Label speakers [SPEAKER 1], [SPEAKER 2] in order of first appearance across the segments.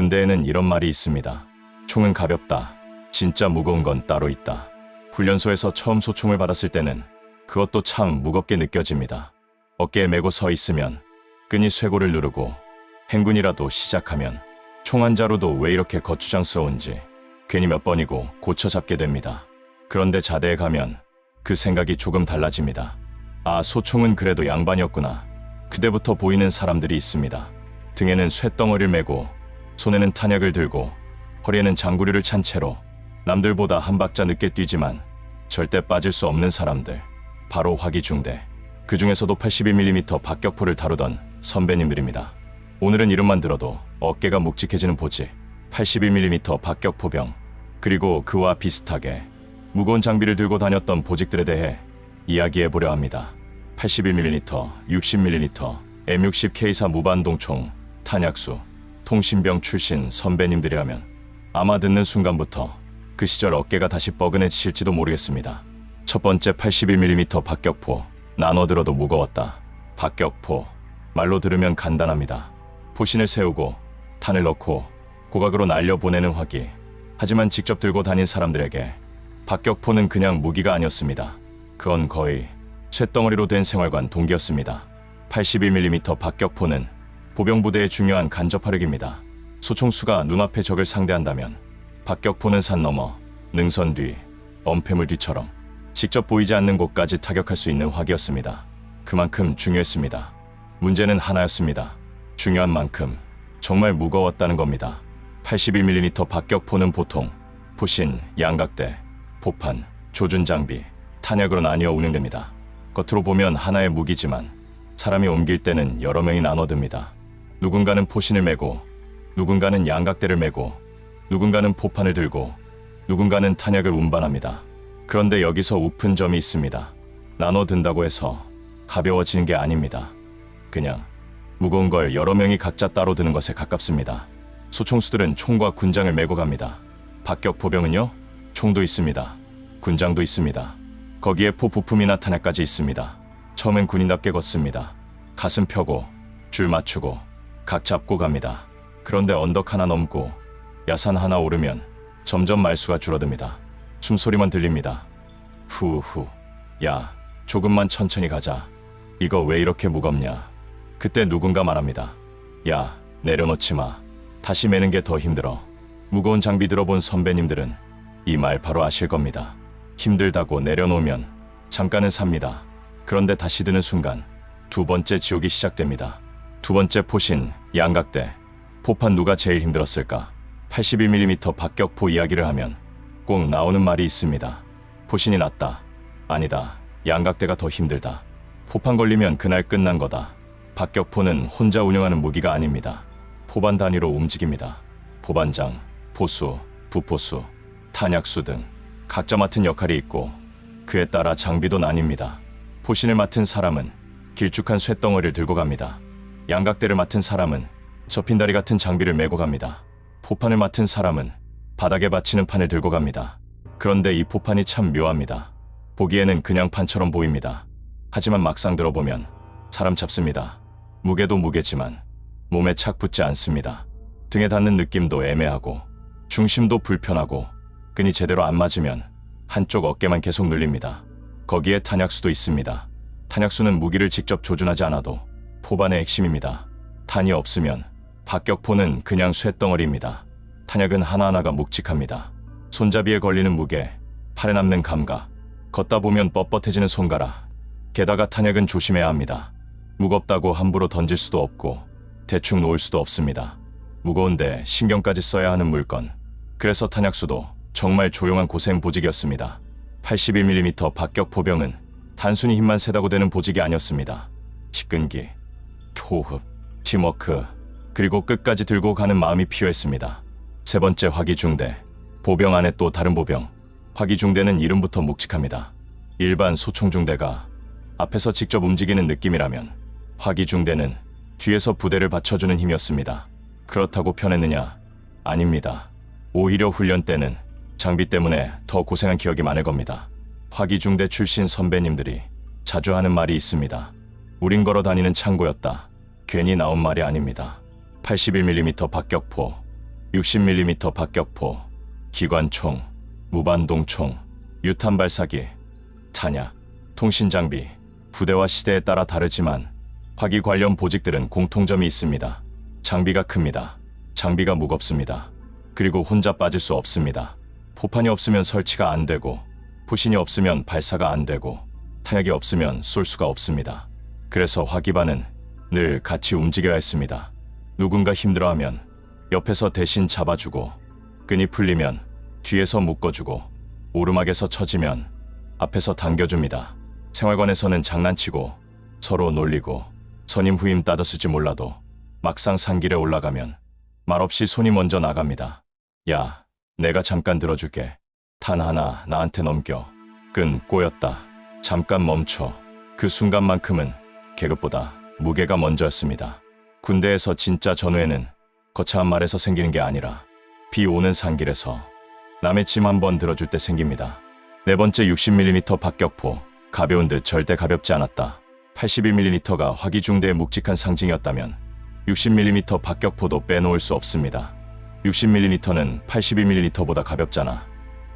[SPEAKER 1] 군대에는 이런 말이 있습니다. 총은 가볍다. 진짜 무거운 건 따로 있다. 훈련소에서 처음 소총을 받았을 때는 그것도 참 무겁게 느껴집니다. 어깨에 메고 서 있으면 끈이 쇄골을 누르고 행군이라도 시작하면 총 한 자루도 왜 이렇게 거추장스러운지 괜히 몇 번이고 고쳐 잡게 됩니다. 그런데 자대에 가면 그 생각이 조금 달라집니다. 아, 소총은 그래도 양반이었구나. 그때부터 보이는 사람들이 있습니다. 등에는 쇳덩어리를 메고 손에는 탄약을 들고 허리에는 장구리를 찬 채로 남들보다 한 박자 늦게 뛰지만 절대 빠질 수 없는 사람들, 바로 화기중대. 그 중에서도 82mm 박격포를 다루던 선배님들입니다. 오늘은 이름만 들어도 어깨가 묵직해지는 보지, 82mm 박격포병, 그리고 그와 비슷하게 무거운 장비를 들고 다녔던 보직들에 대해 이야기해보려 합니다. 81mm, 60mm, M60K4 무반동총, 탄약수, 통신병 출신 선배님들이라면 아마 듣는 순간부터 그 시절 어깨가 다시 뻐근해지실지도 모르겠습니다. 첫 번째 81mm 박격포, 나눠 들어도 무거웠다. 박격포, 말로 들으면 간단합니다. 포신을 세우고 탄을 넣고 고각으로 날려보내는 화기. 하지만 직접 들고 다닌 사람들에게 박격포는 그냥 무기가 아니었습니다. 그건 거의 쇳덩어리로 된 생활관 동기였습니다. 81mm 박격포는 보병부대의 중요한 간접 화력입니다. 소총수가 눈앞에 적을 상대한다면 박격포는 산 너머, 능선 뒤, 엄폐물 뒤처럼 직접 보이지 않는 곳까지 타격할 수 있는 화기였습니다. 그만큼 중요했습니다. 문제는 하나였습니다. 중요한 만큼 정말 무거웠다는 겁니다. 82mm 박격포는 보통 포신, 양각대, 포판, 조준 장비, 탄약으로 나뉘어 운영됩니다. 겉으로 보면 하나의 무기지만 사람이 옮길 때는 여러 명이 나눠듭니다. 누군가는 포신을 메고, 누군가는 양각대를 메고, 누군가는 포판을 들고, 누군가는 탄약을 운반합니다. 그런데 여기서 웃픈 점이 있습니다. 나눠든다고 해서 가벼워지는 게 아닙니다. 그냥 무거운 걸 여러 명이 각자 따로 드는 것에 가깝습니다. 소총수들은 총과 군장을 메고 갑니다. 박격포병은요? 총도 있습니다. 군장도 있습니다. 거기에 포 부품이나 탄약까지 있습니다. 처음엔 군인답게 걷습니다. 가슴 펴고 줄 맞추고 각 잡고 갑니다. 그런데 언덕 하나 넘고 야산 하나 오르면 점점 말수가 줄어듭니다. 숨소리만 들립니다. 후후. 야, 조금만 천천히 가자. 이거 왜 이렇게 무겁냐. 그때 누군가 말합니다. 야, 내려놓지 마. 다시 매는 게 더 힘들어. 무거운 장비 들어본 선배님들은 이 말 바로 아실 겁니다. 힘들다고 내려놓으면 잠깐은 삽니다. 그런데 다시 드는 순간 두 번째 지옥이 시작됩니다. 두 번째 포신, 양각대, 포판 누가 제일 힘들었을까? 82mm 박격포 이야기를 하면 꼭 나오는 말이 있습니다. 포신이 낫다. 아니다. 양각대가 더 힘들다. 포판 걸리면 그날 끝난 거다. 박격포는 혼자 운영하는 무기가 아닙니다. 포반 단위로 움직입니다. 포반장, 포수, 부포수, 탄약수 등 각자 맡은 역할이 있고 그에 따라 장비도 나뉩니다. 포신을 맡은 사람은 길쭉한 쇳덩어리를 들고 갑니다. 양각대를 맡은 사람은 접힌 다리 같은 장비를 메고 갑니다. 포판을 맡은 사람은 바닥에 받치는 판을 들고 갑니다. 그런데 이 포판이 참 묘합니다. 보기에는 그냥 판처럼 보입니다. 하지만 막상 들어보면 사람 잡습니다. 무게도 무게지만 몸에 착 붙지 않습니다. 등에 닿는 느낌도 애매하고 중심도 불편하고 끈이 제대로 안 맞으면 한쪽 어깨만 계속 눌립니다. 거기에 탄약수도 있습니다. 탄약수는 무기를 직접 조준하지 않아도 포반의 핵심입니다. 탄이 없으면 박격포는 그냥 쇳덩어리입니다. 탄약은 하나하나가 묵직합니다. 손잡이에 걸리는 무게, 팔에 남는 감각, 걷다 보면 뻣뻣해지는 손가락. 게다가 탄약은 조심해야 합니다. 무겁다고 함부로 던질 수도 없고 대충 놓을 수도 없습니다. 무거운데 신경까지 써야 하는 물건. 그래서 탄약수도 정말 조용한 고생 보직이었습니다. 82mm 박격포병은 단순히 힘만 세다고 되는 보직이 아니었습니다. 식근기, 호흡, 팀워크, 그리고 끝까지 들고 가는 마음이 필요했습니다. 세 번째 화기중대. 보병 안에 또 다른 보병. 화기중대는 이름부터 묵직합니다. 일반 소총중대가 앞에서 직접 움직이는 느낌이라면 화기중대는 뒤에서 부대를 받쳐주는 힘이었습니다. 그렇다고 편했느냐? 아닙니다. 오히려 훈련 때는 장비 때문에 더 고생한 기억이 많을 겁니다. 화기중대 출신 선배님들이 자주 하는 말이 있습니다. 우린 걸어 다니는 창고였다. 괜히 나온 말이 아닙니다. 81mm 박격포, 60mm 박격포, 기관총, 무반동총, 유탄 발사기, 탄약, 통신장비, 부대와 시대에 따라 다르지만 화기 관련 보직들은 공통점이 있습니다. 장비가 큽니다. 장비가 무겁습니다. 그리고 혼자 빠질 수 없습니다. 포판이 없으면 설치가 안 되고, 포신이 없으면 발사가 안 되고, 탄약이 없으면 쏠 수가 없습니다. 그래서 화기반은 늘 같이 움직여야 했습니다. 누군가 힘들어하면 옆에서 대신 잡아주고, 끈이 풀리면 뒤에서 묶어주고, 오르막에서 처지면 앞에서 당겨줍니다. 생활관에서는 장난치고 서로 놀리고 선임 후임 따졌을지 몰라도 막상 산길에 올라가면 말없이 손이 먼저 나갑니다. 야, 내가 잠깐 들어줄게. 탄 하나 나한테 넘겨. 끈 꼬였다. 잠깐 멈춰. 그 순간만큼은 계급보다 무게가 먼저였습니다. 군대에서 진짜 전우에는 거창한 말에서 생기는 게 아니라 비 오는 산길에서 남의 짐 한번 들어줄 때 생깁니다. 네 번째 60mm 박격포. 가벼운 듯 절대 가볍지 않았다. 82mm가 화기중대의 묵직한 상징이었다면 60mm 박격포도 빼놓을 수 없습니다. 60mm는 82mm보다 가볍잖아.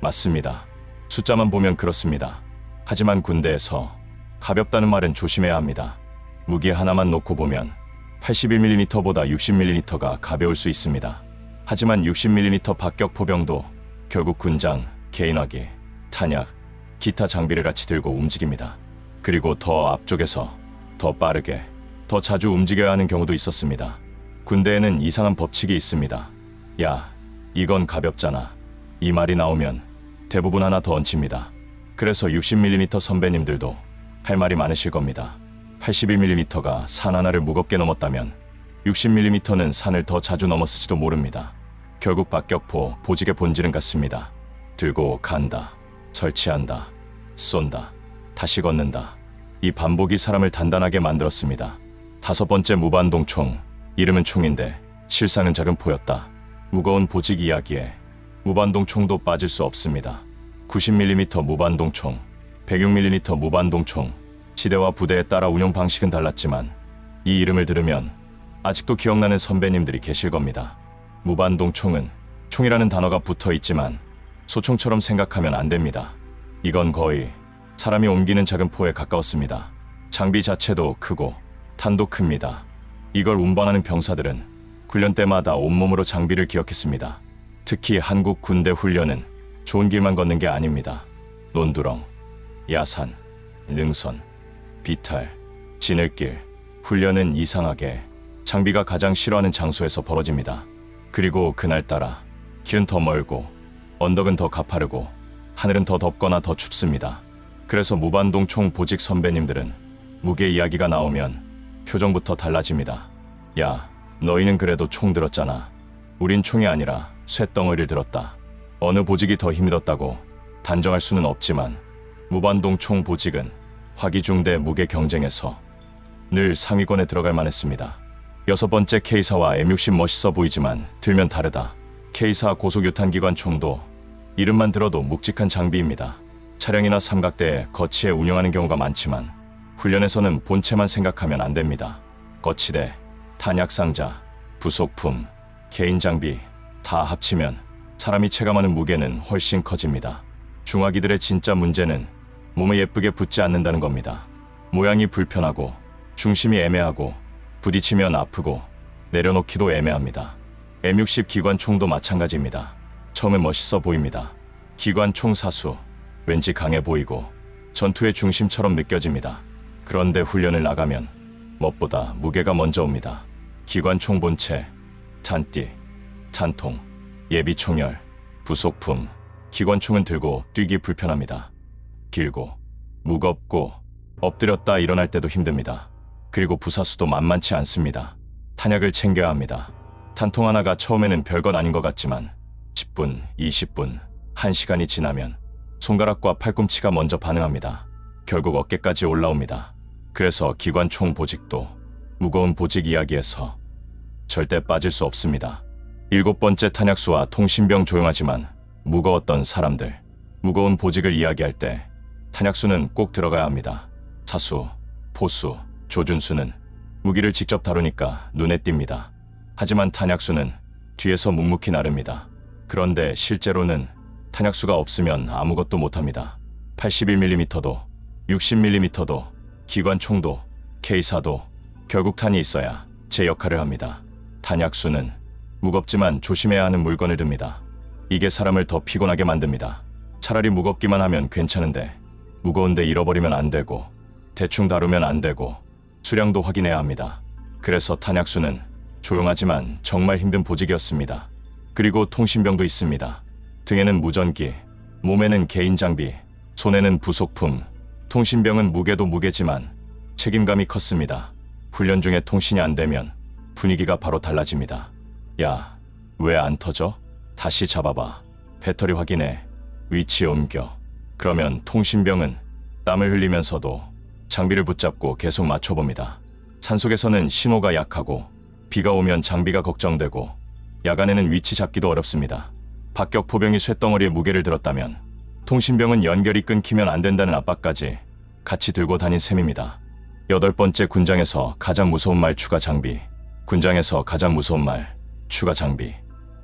[SPEAKER 1] 맞습니다. 숫자만 보면 그렇습니다. 하지만 군대에서 가볍다는 말은 조심해야 합니다. 무기 하나만 놓고 보면 82mm보다 60mm가 가벼울 수 있습니다. 하지만 60mm 박격포병도 결국 군장, 개인화기, 탄약, 기타 장비를 같이 들고 움직입니다. 그리고 더 앞쪽에서 더 빠르게, 더 자주 움직여야 하는 경우도 있었습니다. 군대에는 이상한 법칙이 있습니다. 야, 이건 가볍잖아. 이 말이 나오면 대부분 하나 더 얹힙니다. 그래서 60mm 선배님들도 할 말이 많으실 겁니다. 82mm가 산 하나를 무겁게 넘었다면 60mm는 산을 더 자주 넘었을지도 모릅니다. 결국 박격포, 보직의 본질은 같습니다. 들고 간다, 설치한다, 쏜다, 다시 걷는다. 이 반복이 사람을 단단하게 만들었습니다. 다섯 번째 무반동총. 이름은 총인데 실상은 작은 포였다. 무거운 보직 이야기에 무반동총도 빠질 수 없습니다. 90mm 무반동총, 106mm 무반동총. 시대와 부대에 따라 운용 방식은 달랐지만 이 이름을 들으면 아직도 기억나는 선배님들이 계실 겁니다. 무반동총은 총이라는 단어가 붙어 있지만 소총처럼 생각하면 안 됩니다. 이건 거의 사람이 옮기는 작은 포에 가까웠습니다. 장비 자체도 크고 탄도 큽니다. 이걸 운반하는 병사들은 훈련 때마다 온몸으로 장비를 기억했습니다. 특히 한국 군대 훈련은 좋은 길만 걷는 게 아닙니다. 논두렁, 야산, 능선, 비탈, 지늘길. 훈련은 이상하게 장비가 가장 싫어하는 장소에서 벌어집니다. 그리고 그날따라 길은 더 멀고 언덕은 더 가파르고 하늘은 더 덥거나 더 춥습니다. 그래서 무반동총 보직 선배님들은 무게 이야기가 나오면 표정부터 달라집니다. 야, 너희는 그래도 총 들었잖아. 우린 총이 아니라 쇳덩어리를 들었다. 어느 보직이 더 힘들었다고 단정할 수는 없지만 무반동총 보직은 화기중대 무게 경쟁에서 늘 상위권에 들어갈 만했습니다. 여섯 번째 K사와 M60 멋있어 보이지만 들면 다르다. K사 고속유탄기관 총도 이름만 들어도 묵직한 장비입니다. 차량이나 삼각대에 거치해 운영하는 경우가 많지만 훈련에서는 본체만 생각하면 안 됩니다. 거치대, 탄약상자, 부속품, 개인 장비 다 합치면 사람이 체감하는 무게는 훨씬 커집니다. 중화기들의 진짜 문제는 몸에 예쁘게 붙지 않는다는 겁니다. 모양이 불편하고 중심이 애매하고 부딪히면 아프고 내려놓기도 애매합니다. M60 기관총도 마찬가지입니다. 처음엔 멋있어 보입니다. 기관총 사수, 왠지 강해 보이고 전투의 중심처럼 느껴집니다. 그런데 훈련을 나가면 무엇보다 무게가 먼저 옵니다. 기관총 본체, 탄띠, 탄통, 예비총열, 부속품. 기관총은 들고 뛰기 불편합니다. 길고 무겁고 엎드렸다 일어날 때도 힘듭니다. 그리고 부사수도 만만치 않습니다. 탄약을 챙겨야 합니다. 탄통 하나가 처음에는 별것 아닌 것 같지만 10분, 20분, 1시간이 지나면 손가락과 팔꿈치가 먼저 반응합니다. 결국 어깨까지 올라옵니다. 그래서 기관총 보직도 무거운 보직 이야기에서 절대 빠질 수 없습니다. 일곱 번째 탄약수와 통신병. 조용하지만 무거웠던 사람들. 무거운 보직을 이야기할 때 탄약수는 꼭 들어가야 합니다. 사수, 포수, 조준수는 무기를 직접 다루니까 눈에 띕니다. 하지만 탄약수는 뒤에서 묵묵히 나릅니다. 그런데 실제로는 탄약수가 없으면 아무것도 못합니다. 81mm도 60mm도 기관총도 K사도 결국 탄이 있어야 제 역할을 합니다. 탄약수는 무겁지만 조심해야 하는 물건을 듭니다. 이게 사람을 더 피곤하게 만듭니다. 차라리 무겁기만 하면 괜찮은데 무거운데 잃어버리면 안 되고 대충 다루면 안 되고 수량도 확인해야 합니다. 그래서 탄약수는 조용하지만 정말 힘든 보직이었습니다. 그리고 통신병도 있습니다. 등에는 무전기, 몸에는 개인 장비, 손에는 부속품. 통신병은 무게도 무게지만 책임감이 컸습니다. 훈련 중에 통신이 안 되면 분위기가 바로 달라집니다. 야, 왜 안 터져? 다시 잡아봐. 배터리 확인해. 위치 옮겨. 그러면 통신병은 땀을 흘리면서도 장비를 붙잡고 계속 맞춰봅니다. 산속에서는 신호가 약하고 비가 오면 장비가 걱정되고 야간에는 위치 잡기도 어렵습니다. 박격 포병이 쇳덩어리에 무게를 들었다면 통신병은 연결이 끊기면 안 된다는 압박까지 같이 들고 다닌 셈입니다. 8번째 군장에서 가장 무서운 말 추가 장비. 군장에서 가장 무서운 말 추가 장비.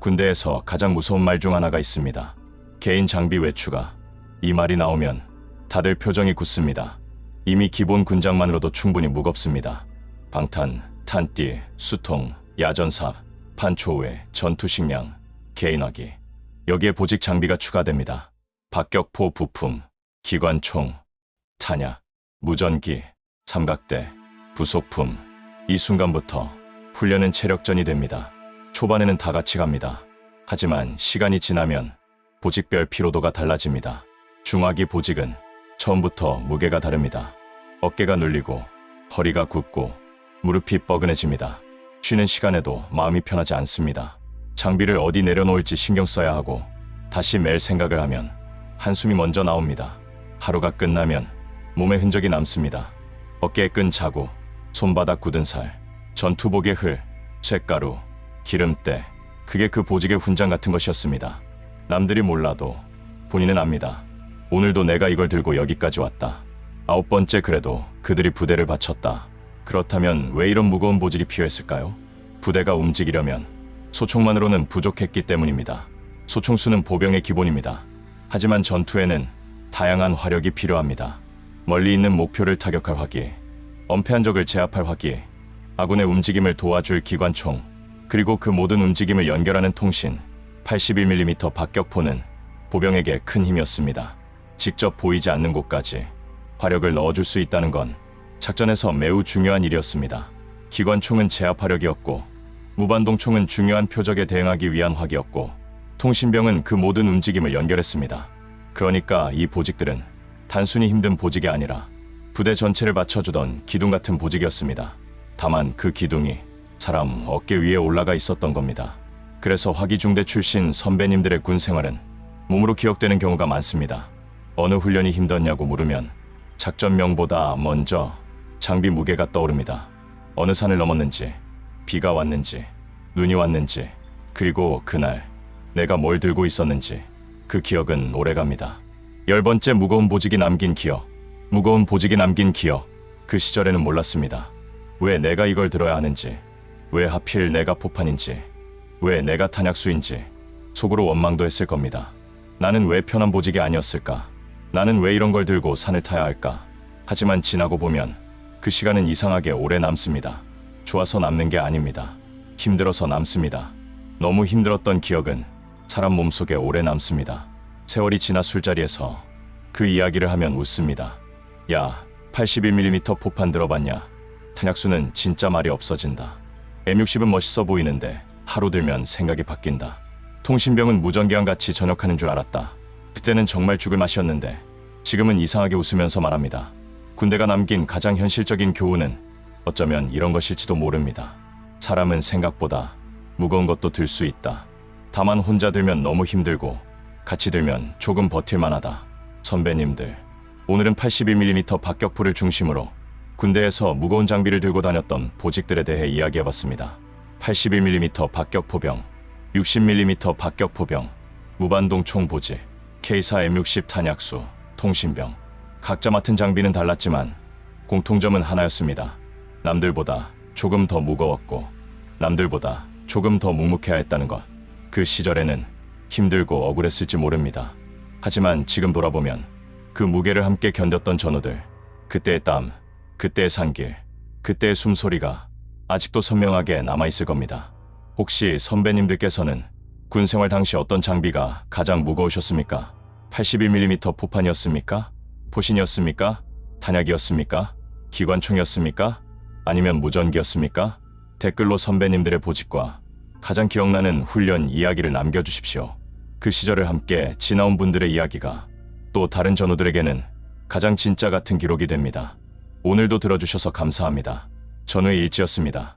[SPEAKER 1] 군대에서 가장 무서운 말 중 하나가 있습니다. 개인 장비 외추가. 이 말이 나오면 다들 표정이 굳습니다. 이미 기본 군장만으로도 충분히 무겁습니다. 방탄, 탄띠, 수통, 야전삽, 판초회, 전투식량, 개인화기. 여기에 보직 장비가 추가됩니다. 박격포 부품, 기관총, 탄약, 무전기, 삼각대, 부속품. 이 순간부터 훈련은 체력전이 됩니다. 초반에는 다 같이 갑니다. 하지만 시간이 지나면 보직별 피로도가 달라집니다. 중화기 보직은 처음부터 무게가 다릅니다. 어깨가 눌리고 허리가 굽고 무릎이 뻐근해집니다. 쉬는 시간에도 마음이 편하지 않습니다. 장비를 어디 내려놓을지 신경 써야 하고 다시 맬 생각을 하면 한숨이 먼저 나옵니다. 하루가 끝나면 몸에 흔적이 남습니다. 어깨에 끈 자국, 손바닥 굳은 살, 전투복의 흘, 쇳가루, 기름때. 그게 그 보직의 훈장 같은 것이었습니다. 남들이 몰라도 본인은 압니다. 오늘도 내가 이걸 들고 여기까지 왔다. 9번째 그래도 그들이 부대를 바쳤다. 그렇다면 왜 이런 무거운 보직이 필요했을까요? 부대가 움직이려면 소총만으로는 부족했기 때문입니다. 소총수는 보병의 기본입니다. 하지만 전투에는 다양한 화력이 필요합니다. 멀리 있는 목표를 타격할 화기, 엄폐한 적을 제압할 화기, 아군의 움직임을 도와줄 기관총, 그리고 그 모든 움직임을 연결하는 통신. 81mm 박격포는 보병에게 큰 힘이었습니다. 직접 보이지 않는 곳까지 화력을 넣어줄 수 있다는 건 작전에서 매우 중요한 일이었습니다. 기관총은 제압화력이었고 무반동총은 중요한 표적에 대응하기 위한 화기였고 통신병은 그 모든 움직임을 연결했습니다. 그러니까 이 보직들은 단순히 힘든 보직이 아니라 부대 전체를 받쳐주던 기둥 같은 보직이었습니다. 다만 그 기둥이 사람 어깨 위에 올라가 있었던 겁니다. 그래서 화기중대 출신 선배님들의 군 생활은 몸으로 기억되는 경우가 많습니다. 어느 훈련이 힘들었냐고 물으면 작전명보다 먼저 장비 무게가 떠오릅니다. 어느 산을 넘었는지, 비가 왔는지, 눈이 왔는지, 그리고 그날 내가 뭘 들고 있었는지. 그 기억은 오래갑니다. 10번째 무거운 보직이 남긴 기억. 무거운 보직이 남긴 기억. 그 시절에는 몰랐습니다. 왜 내가 이걸 들어야 하는지, 왜 하필 내가 포판인지, 왜 내가 탄약수인지 속으로 원망도 했을 겁니다. 나는 왜 편한 보직이 아니었을까? 나는 왜 이런 걸 들고 산을 타야 할까? 하지만 지나고 보면 그 시간은 이상하게 오래 남습니다. 좋아서 남는 게 아닙니다. 힘들어서 남습니다. 너무 힘들었던 기억은 사람 몸속에 오래 남습니다. 세월이 지나 술자리에서 그 이야기를 하면 웃습니다. 야, 81mm 포판 들어봤냐? 탄약수는 진짜 말이 없어진다. M60은 멋있어 보이는데 하루 들면 생각이 바뀐다. 통신병은 무전기랑 같이 전역하는 줄 알았다. 그때는 정말 죽을 맛이었는데 지금은 이상하게 웃으면서 말합니다. 군대가 남긴 가장 현실적인 교훈은 어쩌면 이런 것일지도 모릅니다. 사람은 생각보다 무거운 것도 들 수 있다. 다만 혼자 들면 너무 힘들고 같이 들면 조금 버틸만하다. 선배님들, 오늘은 81mm 박격포를 중심으로 군대에서 무거운 장비를 들고 다녔던 보직들에 대해 이야기해봤습니다. 81mm 박격포병, 60mm 박격포병, 무반동 총보직, K사 M60 탄약수, 통신병. 각자 맡은 장비는 달랐지만 공통점은 하나였습니다. 남들보다 조금 더 무거웠고 남들보다 조금 더 묵묵해야 했다는 것. 그 시절에는 힘들고 억울했을지 모릅니다. 하지만 지금 돌아보면 그 무게를 함께 견뎠던 전우들, 그때의 땀, 그때의 산길, 그때의 숨소리가 아직도 선명하게 남아있을 겁니다. 혹시 선배님들께서는 군 생활 당시 어떤 장비가 가장 무거우셨습니까? 81mm 포판이었습니까? 포신이었습니까? 탄약이었습니까? 기관총이었습니까? 아니면 무전기였습니까? 댓글로 선배님들의 보직과 가장 기억나는 훈련 이야기를 남겨주십시오. 그 시절을 함께 지나온 분들의 이야기가 또 다른 전우들에게는 가장 진짜 같은 기록이 됩니다. 오늘도 들어주셔서 감사합니다. 전우의 일지였습니다.